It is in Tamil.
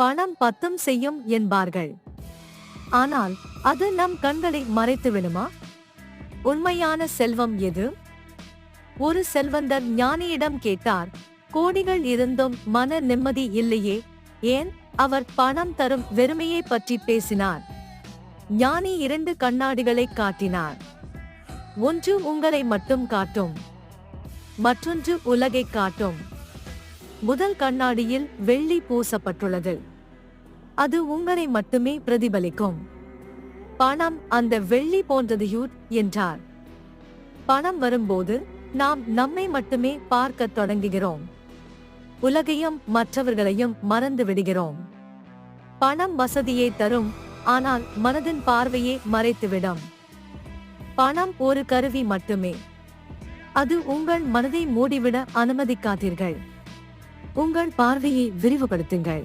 பணம் பத்தும் செய்யும் என்பார்கள். ஆனால் அது நம் கண்களை மறைத்துவிடுமா? உண்மையான செல்வம் எது? ஒரு செல்வந்தர் ஞானியிடம் கேட்டார், கோடிகள் இருந்தும் மன நிம்மதி இல்லையே, ஏன்? அவர் பணம் தரும் வெறுமையை பற்றி பேசினார். ஞானி 2 கண்ணாடிகளை காட்டினார். ஒன்று உங்களை மட்டும் காட்டும், மற்றொன்று உலகை காட்டும். முதல் கண்ணாடியில் வெள்ளி பூசப்பட்டுள்ளது. அது உங்களை மட்டுமே பிரதிபலிக்கும். பணம் அந்த வெள்ளி போன்றது என்றார். பணம் வரும்போது நாம் நம்மை மட்டுமே பார்க்கத் தொடங்குகிறோம். உலகையும் மற்றவர்களையும் மறந்து விடுகிறோம். பணம் வசதியை தரும், ஆனால் மனதின் பார்வையை மறைத்துவிடும். பணம் ஒரு கருவி மட்டுமே. அது உங்கள் மனதை மூடிவிட அனுமதிக்காதீர்கள். உங்கள் பார்வையை விரிவுபடுத்துங்கள்.